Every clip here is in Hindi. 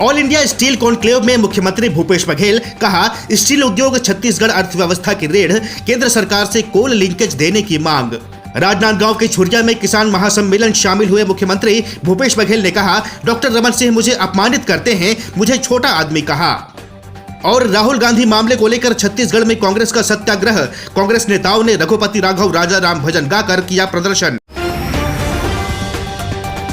ऑल इंडिया स्टील कॉन्क्लेव में मुख्यमंत्री भूपेश बघेल, कहा स्टील उद्योग छत्तीसगढ़ अर्थव्यवस्था की रीढ़, केंद्र सरकार से कोल लिंकेज देने की मांग। राजनांदगांव के छुरिया में किसान महासम्मेलन शामिल हुए मुख्यमंत्री भूपेश बघेल ने कहा, डॉक्टर रमन सिंह मुझे अपमानित करते हैं, मुझे छोटा आदमी कहा। और राहुल गांधी मामले को लेकर छत्तीसगढ़ में कांग्रेस का सत्याग्रह, कांग्रेस नेताओं ने रघुपति राघव राजा राम भजन गाकर किया प्रदर्शन।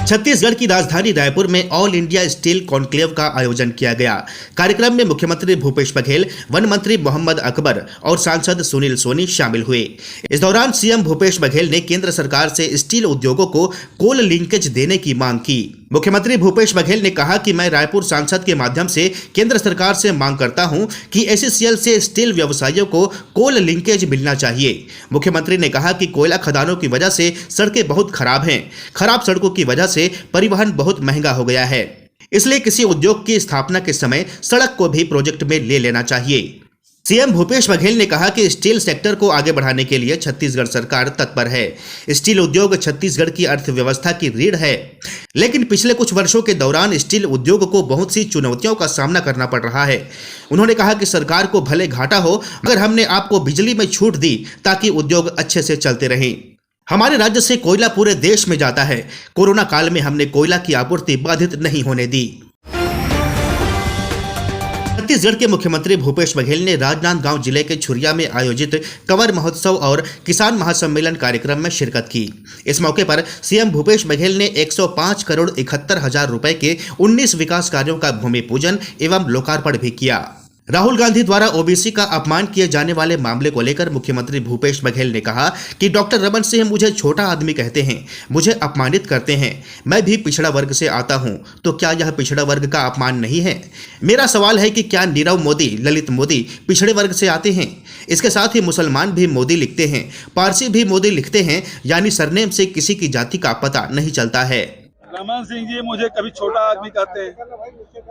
छत्तीसगढ़ की राजधानी रायपुर में ऑल इंडिया स्टील कॉन्क्लेव का आयोजन किया गया। कार्यक्रम में मुख्यमंत्री भूपेश बघेल, वन मंत्री मोहम्मद अकबर और सांसद सुनील सोनी शामिल हुए। इस दौरान सीएम भूपेश बघेल ने केंद्र सरकार से स्टील उद्योगों को कोल लिंकेज देने की मांग की। मुख्यमंत्री भूपेश बघेल ने कहा कि मैं रायपुर सांसद के माध्यम से केंद्र सरकार से मांग करता हूं कि एसईसीएल से स्टील व्यवसायियों को कोल लिंकेज मिलना चाहिए। मुख्यमंत्री ने कहा कि कोयला खदानों की वजह से सड़कें बहुत खराब हैं। खराब सड़कों की वजह से परिवहन बहुत महंगा हो गया है, इसलिए किसी उद्योग की स्थापना के समय सड़क को भी प्रोजेक्ट में ले लेना चाहिए। सीएम भूपेश बघेल ने कहा कि स्टील सेक्टर को आगे बढ़ाने के लिए छत्तीसगढ़ सरकार तत्पर है। स्टील उद्योग छत्तीसगढ़ की अर्थव्यवस्था की रीढ़ है, लेकिन पिछले कुछ वर्षों के दौरान स्टील उद्योग को बहुत सी चुनौतियों का सामना करना पड़ रहा है। उन्होंने कहा कि सरकार को भले घाटा हो, मगर हमने आपको बिजली में छूट दी ताकि उद्योग अच्छे से चलते रहें। हमारे राज्य से कोयला पूरे देश में जाता है। कोरोना काल में हमने कोयला की आपूर्ति बाधित नहीं होने दी। छत्तीसगढ़ के मुख्यमंत्री भूपेश बघेल ने राजनांदगांव जिले के छुरिया में आयोजित कंवर महोत्सव और किसान महासम्मेलन कार्यक्रम में शिरकत की। इस मौके पर सीएम भूपेश बघेल ने 105 करोड़ 71 हजार रुपए के 19 विकास कार्यों का भूमि पूजन एवं लोकार्पण भी किया। राहुल गांधी द्वारा ओबीसी का अपमान किए जाने वाले मामले को लेकर मुख्यमंत्री भूपेश बघेल ने कहा कि डॉक्टर रमन सिंह मुझे छोटा आदमी कहते हैं, मुझे अपमानित करते हैं। मैं भी पिछड़ा वर्ग से आता हूं, तो क्या यह पिछड़ा वर्ग का अपमान नहीं है? मेरा सवाल है कि क्या नीरव मोदी, ललित मोदी पिछड़े वर्ग से आते हैं? इसके साथ ही मुसलमान भी मोदी लिखते हैं, पारसी भी मोदी लिखते हैं, यानी सरनेम से किसी की जाति का पता नहीं चलता है। रमन सिंह जी मुझे कभी छोटा आदमी कहते हैं,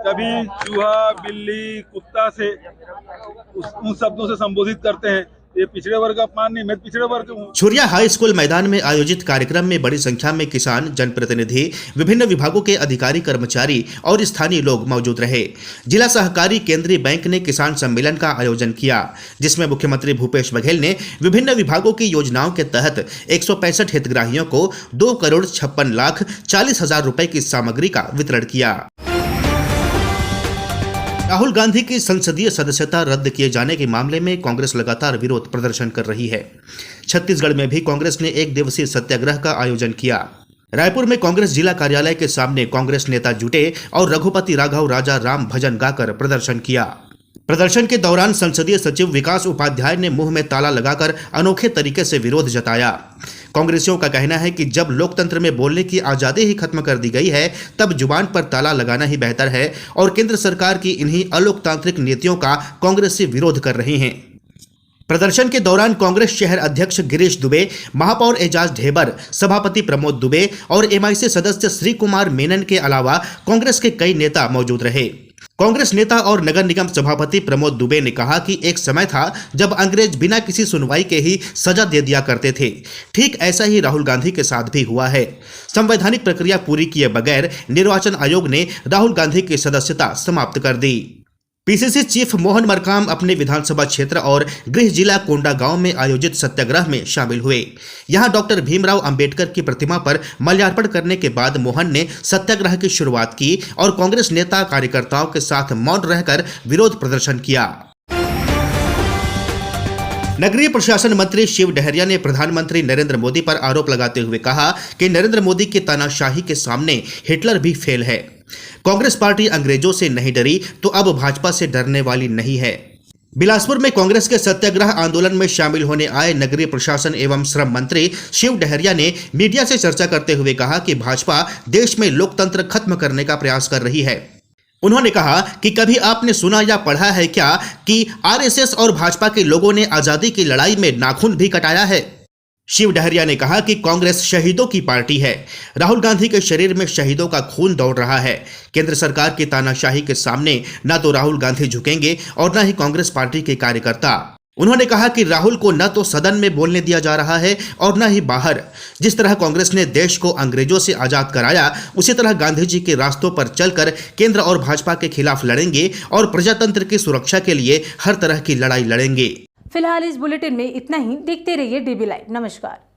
कभी चूहा, बिल्ली, कुत्ता से उन शब्दों से संबोधित करते हैं। ये पिछड़े वर्ग का अपमान नहीं, मैं पिछड़े वर्ग हूँ। छुरिया हाई स्कूल मैदान में आयोजित कार्यक्रम में बड़ी संख्या में किसान, जनप्रतिनिधि, विभिन्न विभागों के अधिकारी, कर्मचारी और स्थानीय लोग मौजूद रहे। जिला सहकारी केंद्रीय बैंक ने किसान सम्मेलन का आयोजन किया, जिसमें मुख्यमंत्री भूपेश बघेल ने विभिन्न विभागों की योजनाओं के तहत 165 हितग्राहियों को 2 करोड़ 56 लाख 40 हजार रुपए की सामग्री का वितरण किया। राहुल गांधी की संसदीय सदस्यता रद्द किए जाने के मामले में कांग्रेस लगातार विरोध प्रदर्शन कर रही है। छत्तीसगढ़ में भी कांग्रेस ने 1 दिवसीय सत्याग्रह का आयोजन किया। रायपुर में कांग्रेस जिला कार्यालय के सामने कांग्रेस नेता जुटे और रघुपति राघव राजा राम भजन गाकर प्रदर्शन किया। प्रदर्शन के दौरान संसदीय सचिव विकास उपाध्याय ने मुंह में ताला लगाकर अनोखे तरीके से विरोध जताया। कांग्रेसियों का कहना है कि जब लोकतंत्र में बोलने की आजादी ही खत्म कर दी गई है, तब जुबान पर ताला लगाना ही बेहतर है और केंद्र सरकार की इन्हीं अलोकतांत्रिक नीतियों का कांग्रेसी विरोध कर रहे हैं। प्रदर्शन के दौरान कांग्रेस शहर अध्यक्ष गिरीश दुबे, महापौर एजाज ढेबर, सभापति प्रमोद दुबे और एमआईसी सदस्य श्री कुमार मेनन के अलावा कांग्रेस के कई नेता मौजूद रहे। कांग्रेस नेता और नगर निगम सभापति प्रमोद दुबे ने कहा कि एक समय था जब अंग्रेज बिना किसी सुनवाई के ही सजा दे दिया करते थे। ठीक ऐसा ही राहुल गांधी के साथ भी हुआ है। संवैधानिक प्रक्रिया पूरी किए बगैर निर्वाचन आयोग ने राहुल गांधी की सदस्यता समाप्त कर दी। पीसीसी चीफ मोहन मरकाम अपने विधानसभा क्षेत्र और गृह जिला कोंडागांव में आयोजित सत्याग्रह में शामिल हुए। यहां डॉक्टर भीमराव अंबेडकर की प्रतिमा पर माल्यार्पण करने के बाद मोहन ने सत्याग्रह की शुरुआत की और कांग्रेस नेता कार्यकर्ताओं के साथ मौन रहकर विरोध प्रदर्शन किया। नगरीय प्रशासन मंत्री शिव डहरिया ने प्रधानमंत्री नरेंद्र मोदी पर आरोप लगाते हुए कहा कि नरेंद्र मोदी की तानाशाही के सामने हिटलर भी फेल है। कांग्रेस पार्टी अंग्रेजों से नहीं डरी तो अब भाजपा से डरने वाली नहीं है। बिलासपुर में कांग्रेस के सत्याग्रह आंदोलन में शामिल होने आए नगरीय प्रशासन एवं श्रम मंत्री शिव डहरिया ने मीडिया से चर्चा करते हुए कहा कि भाजपा देश में लोकतंत्र खत्म करने का प्रयास कर रही है। उन्होंने कहा कि कभी आपने सुना या पढ़ा है क्या कि आरएसएस और भाजपा के लोगों ने आजादी की लड़ाई में नाखून भी कटाया है? शिव डहरिया ने कहा कि कांग्रेस शहीदों की पार्टी है। राहुल गांधी के शरीर में शहीदों का खून दौड़ रहा है। केंद्र सरकार की तानाशाही के सामने न तो राहुल गांधी झुकेंगे और न ही कांग्रेस पार्टी के कार्यकर्ता। उन्होंने कहा कि राहुल को न तो सदन में बोलने दिया जा रहा है और न ही बाहर। जिस तरह कांग्रेस ने देश को अंग्रेजों से आजाद कराया, उसी तरह गांधी जी के रास्तों पर चलकर केंद्र और भाजपा के खिलाफ लड़ेंगे और प्रजातंत्र की सुरक्षा के लिए हर तरह की लड़ाई लड़ेंगे। फिलहाल इस बुलेटिन में इतना ही। देखते रहिए डीबी लाइव। नमस्कार।